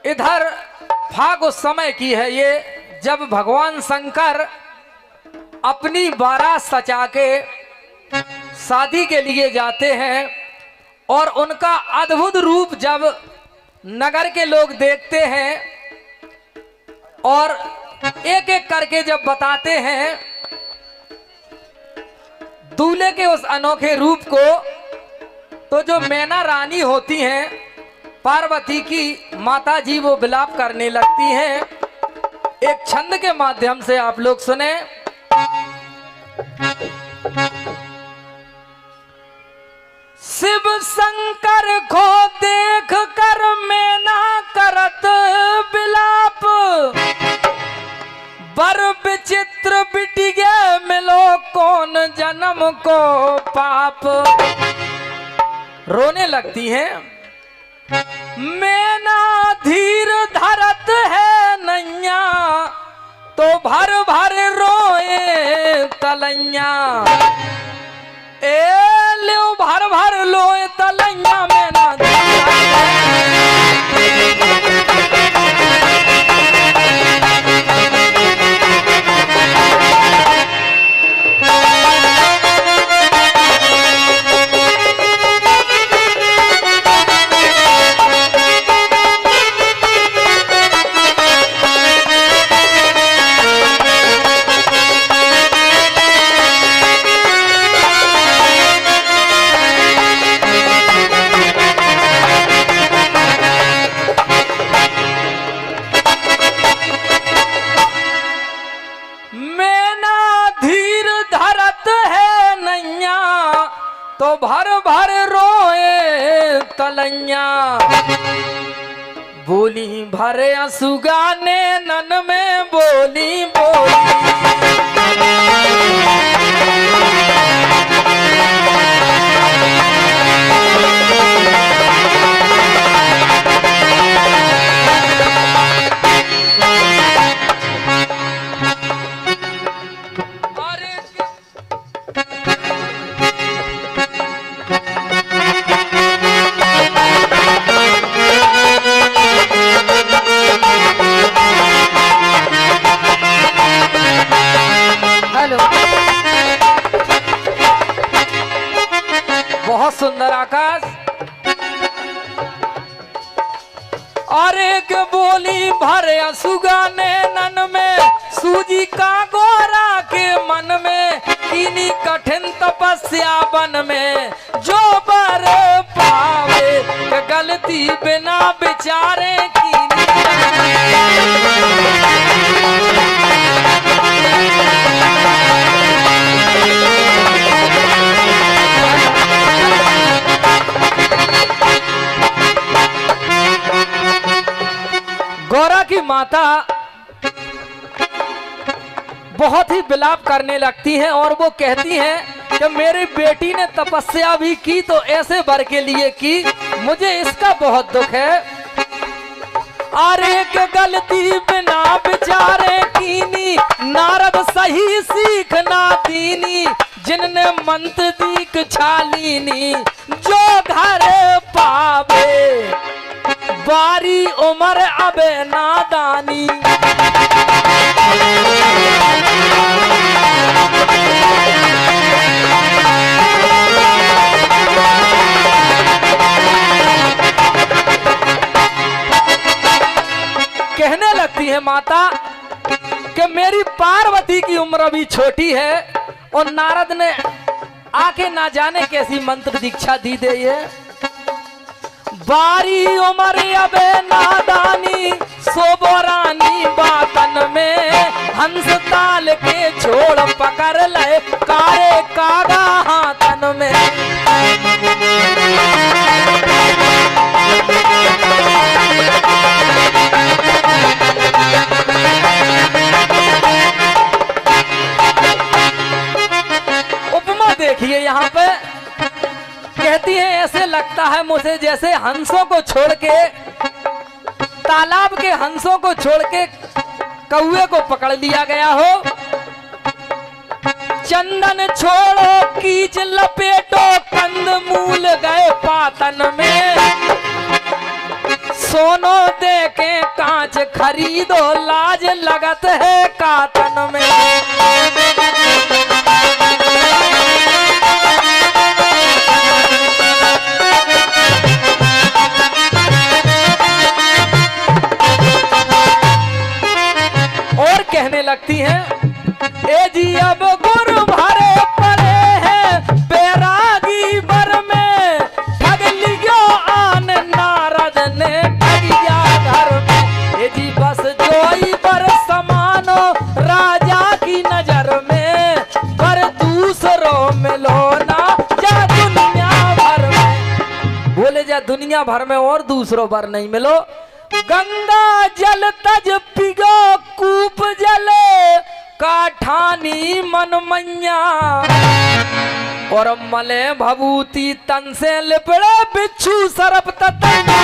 इधर फाग उस समय की है ये, जब भगवान शंकर अपनी बारात सजा के शादी के लिए जाते हैं और उनका अद्भुत रूप जब नगर के लोग देखते हैं और एक एक करके जब बताते हैं दूल्हे के उस अनोखे रूप को, तो जो मैना रानी होती हैं पार्वती की माता जी वो विलाप करने लगती हैं। एक छंद के माध्यम से आप लोग सुने। शिव शंकर को देख कर मैना करत विलाप, बर विचित्र बिटिगे मिलो कौन जन्म को पाप। रोने लगती हैं। मैना धीर धरत है नैया, तो भर भर रोए तलैया। ए लो भर भर लोए तलैया मैना। तो भर भर रोए तलैया, बोली भरे असुगाने नन में बोली बोली। बहुत सुंदर आकाश। और एक बोली भरे असुगाने नन में, सूजी का गोरा के मन में, इन्हीं कठिन तपस्या बन में, जो बर पावे गलती बिना विचारे की। गौरा की माता बहुत ही विलाप करने लगती हैं और वो कहती हैं कि मेरी बेटी ने तपस्या भी की तो ऐसे वर के लिए की, मुझे इसका बहुत दुख है। और एक गलती बिना विचारे कीनी, नारद सही सीख ना दीनी, जिनने मंत्र दीक छालीनी, जो घर पावे बारी उमर अबे नादानी। कहने लगती है माता कि मेरी पार्वती की उम्र अभी छोटी है और नारद ने आके ना जाने कैसी मंत्र दीक्षा दी दे ये। बारी उमर अबे नादानी, सोबोरानी बातन में, हंस ताल के छोड़ पकड़ ले, कारे कागा हाथन में। उपमा देखिए यहाँ पे, कहती है ऐसे लगता है मुझे जैसे हंसों को छोड़ के, तालाब के हंसों को छोड़ के कौवे को पकड़ लिया गया हो। चंदन छोड़ो कीच लपेटो, कंद मूल गए पातन में, सोनो दे के कांच खरीदो लाज लगत है काटन में। और कहने लगती हैं, ए जी अब गुरु भरे पड़े हैं बैरागी बर में, ठग लियो आन नारद ने ठगिया घर में। ए जी बस जोई बर समानो राजा की नजर में, पर दूसरों में लो ना जा दुनिया भर में। बोले जा दुनिया भर में और दूसरों पर नहीं मिलो। गंगा जल तज पिगो कूप जल काठानी मन मैया, और मले भभूति तन से लिपड़े बिच्छू सरप ततैया।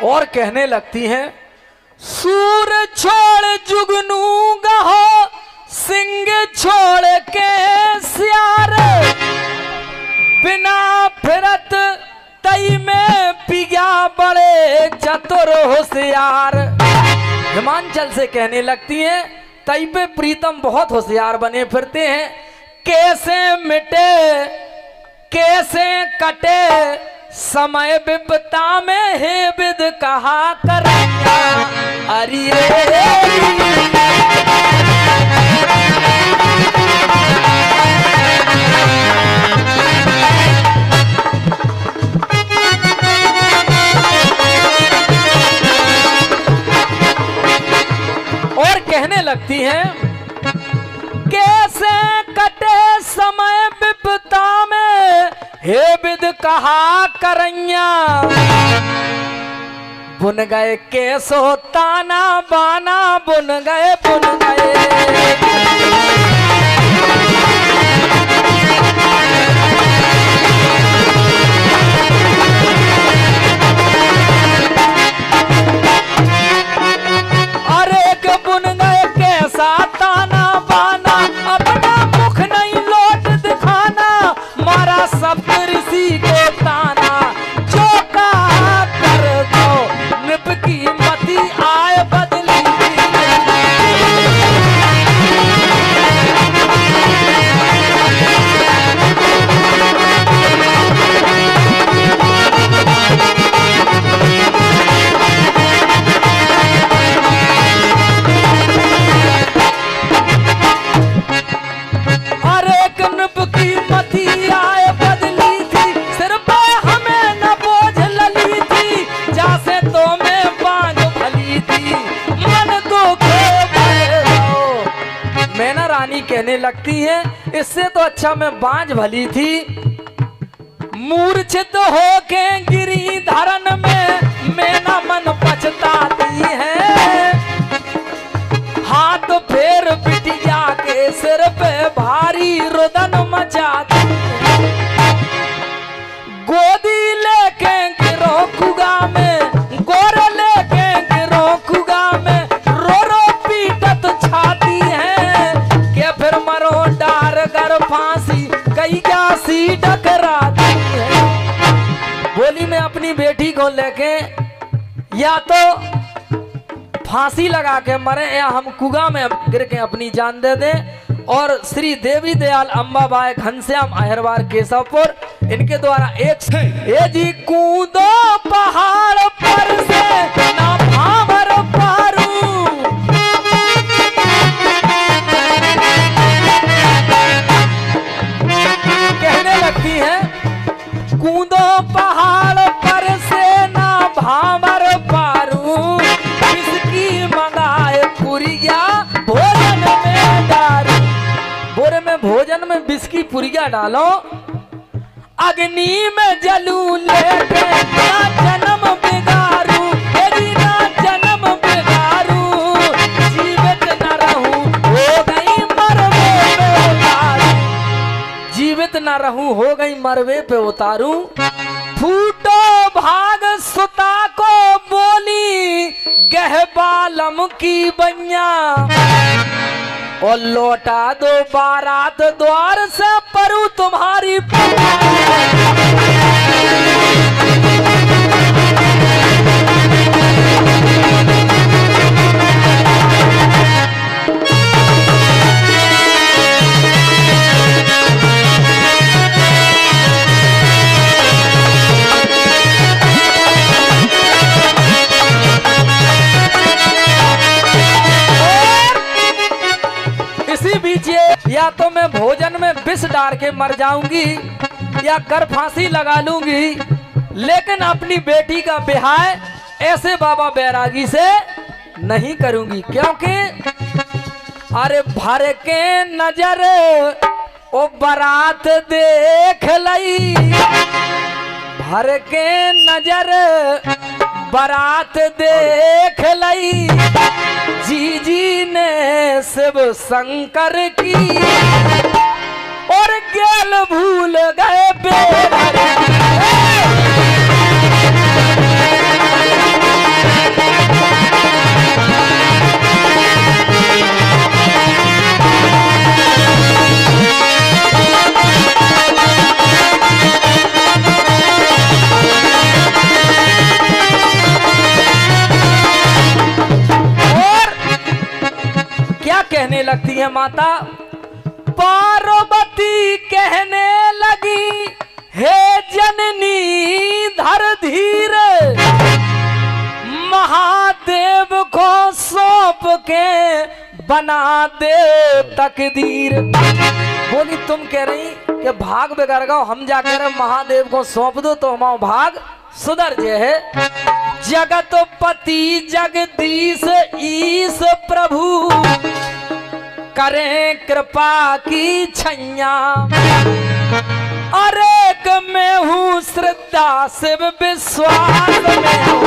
और कहने लगती हैं, सूर छोड़ जुगनू गहो सिंह छोड़ के सियार, बिना फिरत तई में पिया बड़े चतुर होशियार। हिमांचल से कहने लगती हैं, तई पे प्रीतम बहुत होशियार बने फिरते हैं। कैसे मिटे कैसे कटे समय विपता में हे विद कहा करिया। अरे और कहने लगती हैं, कैसे कटे समय विपता में हे विद कहा करैया, बुन गए कैसो ताना बाना बुन गए बुन गए। अरे के बुन गए कैसा ताना बाना, अपना मुख नहीं लौट दिखाना, मारा सब ऋषि को ताना, जो कहा कर दो निप की मति आए बदली। कहने लगती हैं, इससे तो अच्छा मैं बांझ भली थी। मूर्छित होके गिरी धरन में मेरा मन पछताती है, हाथ फेर बिटिया के सिर पे भारी रुदन मचाती है। गोदी लेके गिरो कुगा में, गोर लेके गिरो कुगा में, रो रो पीटत छाती है, के फिर मरो डार कर फांसी कैया सी डकराती है। बोली मैं अपनी बेटी को लेके या तो फांसी लगा के मरे या हम कुगा में गिर के अपनी जान दे दें। और श्री देवी दयाल अंबाबाई घनश्याम अहिरवार केशवपुर इनके द्वारा एक ए जी कूदो पहाड़ पर से ना भावर पारू, कहने लगती है कूदो पहाड़ पर से ना भावर पुरिया डालो, अग्नि में जलू लेके ना जन्म बिगारू, यदि ना जन्म बिगारू, जीवित न रहूं हो गई मरवे पे उतारू, जीवित न रहूं हो गई मरवे पे उतारू। फूटो भाग सुता को बोली गहबालम की बइया, और लौटा दो बारात द्वार से परू तुम्हारी या तो मैं भोजन में विष डाल के मर जाऊंगी या कर फांसी लगा लूंगी, लेकिन अपनी बेटी का ब्याह ऐसे बाबा बैरागी से नहीं करूंगी। क्योंकि अरे भर के नजर ओ बारात देख लई, भर के नजर बारात देख लई, जीजी ने शिव शंकर की और गेल भूल गए बेर। कहने लगती है माता पार्वती, कहने लगी हे जननी धर धीर, महादेव को सौंप के बना दे तकदीर। बोली तुम कह रही कि भाग बिगड़ गो, हम जाकर महादेव को सौंप दो तो हमारा भाग सुधर जे है। जगतपति जगदीश ईश प्रभु करें कृपा की छैया, और एक में हूँ श्रद्धा शिव विश्वास में हूँ।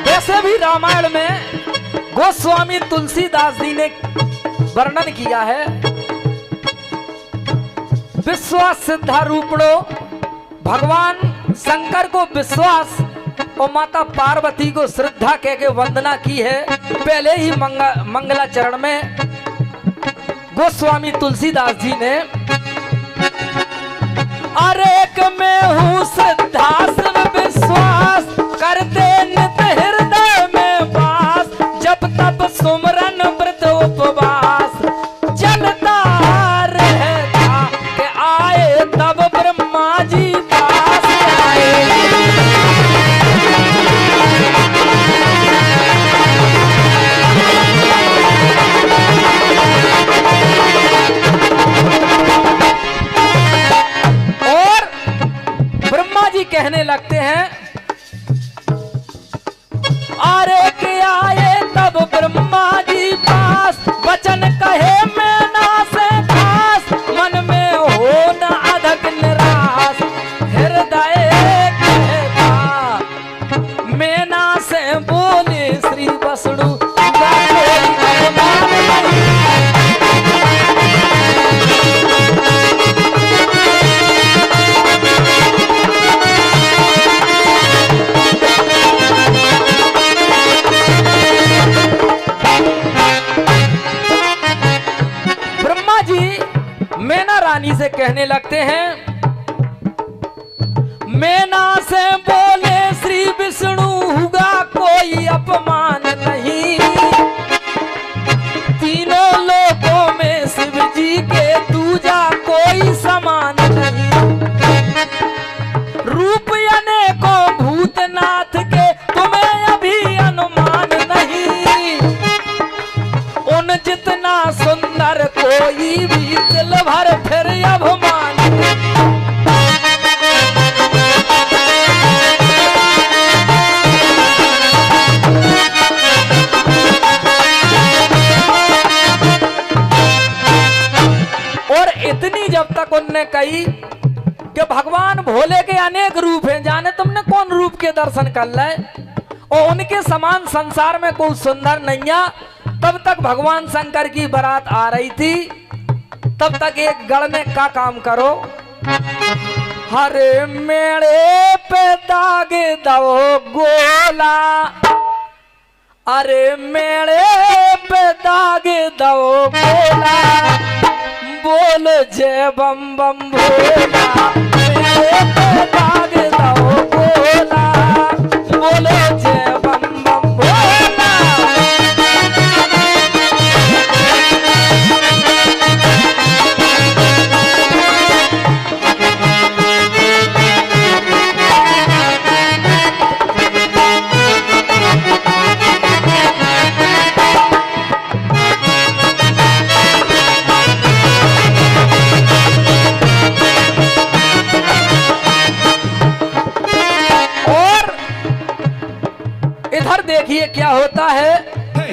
वैसे भी रामायण में गोस्वामी तुलसीदास जी ने वर्णन किया है, विश्वास सिद्धारूपणो, भगवान शंकर को विश्वास और माता पार्वती को श्रद्धा कह के वंदना की है। पहले ही मंगलाचरण में गोस्वामी तुलसीदास जी ने अरेक में हूँ श्रद्धा शिव विश्वास, करते नित हृदय में वास, जब तब सुमरन व्रत उपवास, चलता रहता के आए तब ब्रह्मा जी पास आए। और ब्रह्मा जी कहने लगते हैं अरे के आए तब ब्रह्मा जी पास, वचन कहे मैना से खास, मन में हो न अधक निराश, हृदय कहता मैना से बोले श्री वसुणु रानी से कहने लगते हैं, मैना से बोले श्री विष्णु हुआ कोई अपमान नहीं, तीनों लोकों में शिव जी के दूजा कोई समान नहीं, रूप अनेकों भूतनाथ के तुम्हें अभी अनुमान नहीं, उन जितना सुंदर कोई भी दिल भर तक उनने कही कि भगवान भोले के अनेक रूप हैं, जाने तुमने कौन रूप के दर्शन कर ले, और उनके समान संसार में कोई सुंदर नहीं है। तब तक भगवान शंकर की बारात आ रही थी। तब तक एक गढ़ में का काम करो, हरे मेरे पे दाग दो गोला, अरे मेरे पे दाग दो गोला, बोलो जय बम बम भोला, मेरे पे दाग दो गोला, बोलो जय बम बम भोला। देखिए क्या होता है,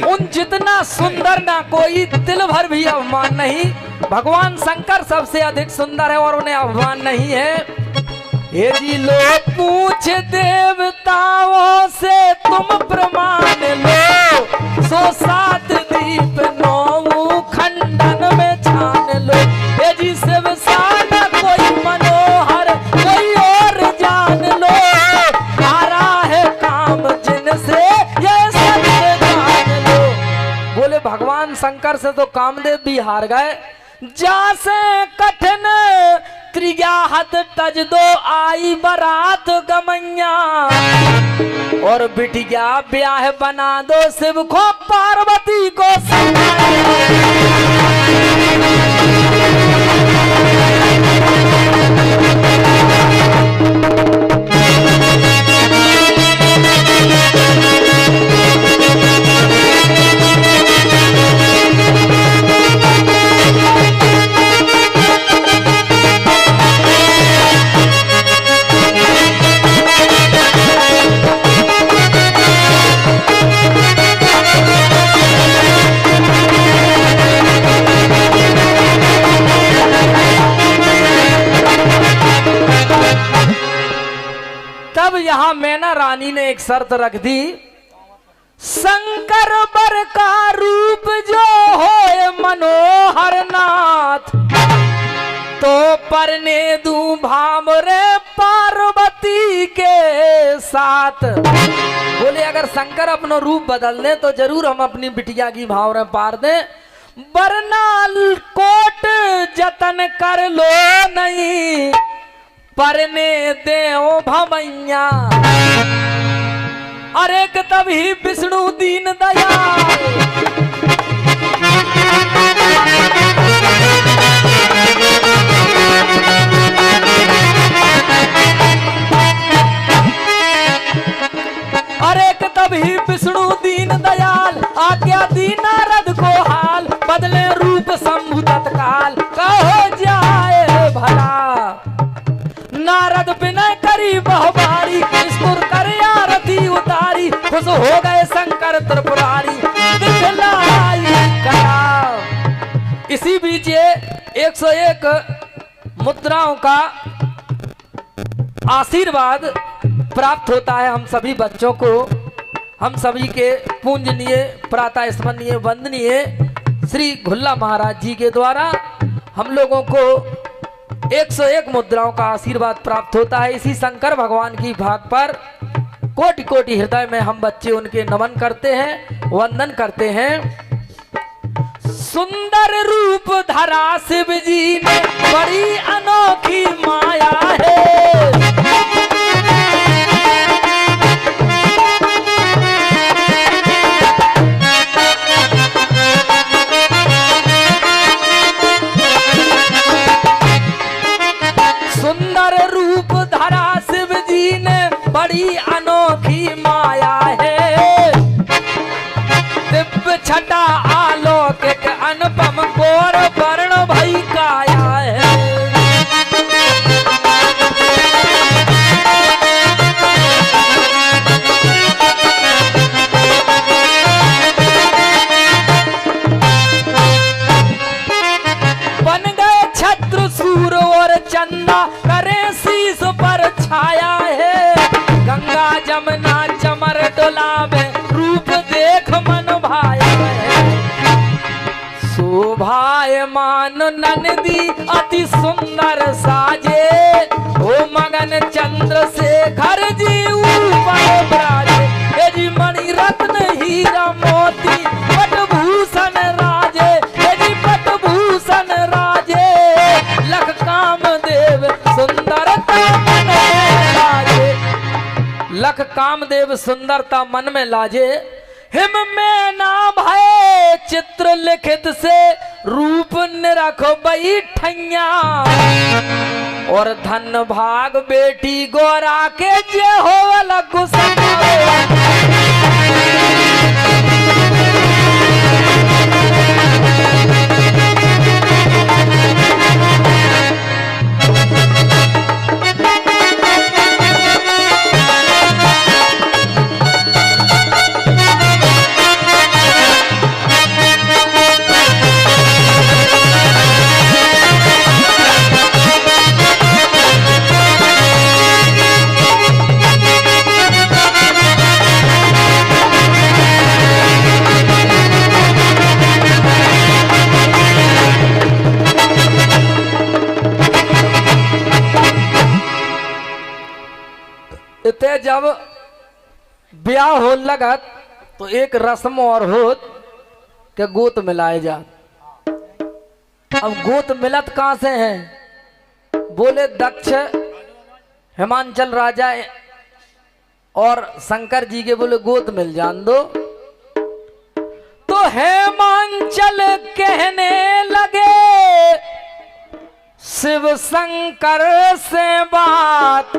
उन जितना सुंदर ना कोई तिल भर भी अभिमान नहीं। भगवान शंकर सबसे अधिक सुंदर है और उन्हें अभिमान नहीं है। ये जी लो पूछ देवताओं से तुम प्रमाण लो, सो सात दीप नौ खंडन में छान लो। ये जी शिव साना कोई मनोहर कोई और जान लो, आ रहा है काम जिनसे बोले। भगवान शंकर से तो कामदेव भी हार गए। जासे कठिन त्रियाहत तज दो आई बरात गमैया, और बिटिया ब्याह बना दो शिव को पार्वती को यहाँ मैना रानी ने एक शर्त रख दी, शंकर बर का रूप जो होए मनोहर नाथ, तो परने दूं भामरे पार्वती के साथ। बोले अगर शंकर अपना रूप बदल दे तो जरूर हम अपनी बिटिया की भावरे पार दे, वरना कोट जतन कर लो नहीं परने दे ओ भमैया। अरे तभी विष्णु दीन दयाल अरे तभी विष्णु दीन दयाल आज्ञा दी नारद को हाल, बदले रूप शंभु तत्काल कहो जाए भला। नारद विनय करी बहुबारी, स्फुर कर आरती उतारी, खुश हो गए शंकर त्रिपुरारी दिखलाई करा। इसी बीच ये 101 मुद्राओं का आशीर्वाद प्राप्त होता है हम सभी बच्चों को। हम सभी के पूजनीय प्रातः स्मरणीय वंदनीय श्री घुल्ला महाराज जी के द्वारा हम लोगों को 101 मुद्राओं का आशीर्वाद प्राप्त होता है। इसी शंकर भगवान की भाग पर कोटि कोटि हृदय में हम बच्चे उनके नमन करते हैं, वंदन करते हैं। सुंदर रूप धरा शिव जी ने बड़ी अनोखी माया है, सुंदर रूप धरा शिव जी ने बड़ी अनोखी माया है, दिव्य छटा आलोकिक अनुपम गौर वर्ण भई काया है। बन गए छत्र सूर चंदा करे शीश पर छाया है। गंगा जमुना चमर डोलावे रूप देख मन भाया है। शोभायमान नंदी अति सुंदर साजे, ओ मगन चंद्रशेखर जी ऊपर विराजे। हे जी मणि रत्न हीरा मोती पटभूषण राजे, हे जी पटभूषण राजे। लख कामदेव सुंदरता मन में लाजे, लख कामदेव सुंदरता मन में लाजे। हिम में ना भय चित्र लिखित से रूप निरख बैठैया, और धन भाग बेटी गोरा के जे हो लगु इते जब ब्याह हो लगत तो एक रस्म और होत के गोत मिलाए जा। अब गोत मिलत कहां से है? बोले दक्ष हिमांचल राजा और शंकर जी के बोले गोत मिल जान दो। तो हिमांचल कहने लगे शिव शंकर से बात,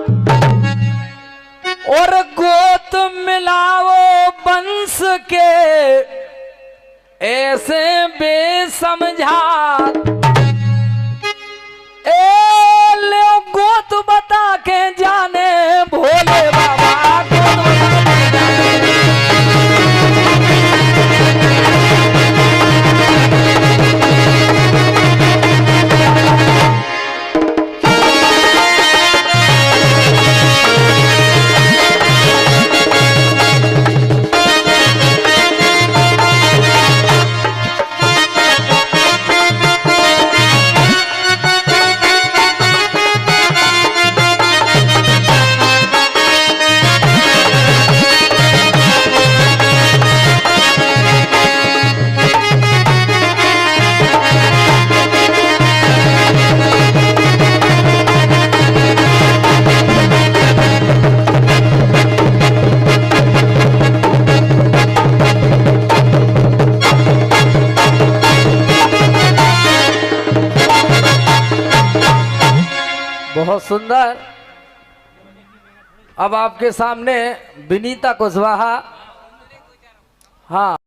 और गोत मिलाओ वंश के ऐसे बेसमझात। ले गोत बता के जाने भोले बाबा गोत बता के बहुत सुंदर। अब आपके सामने विनीता कुशवाहा, हाँ।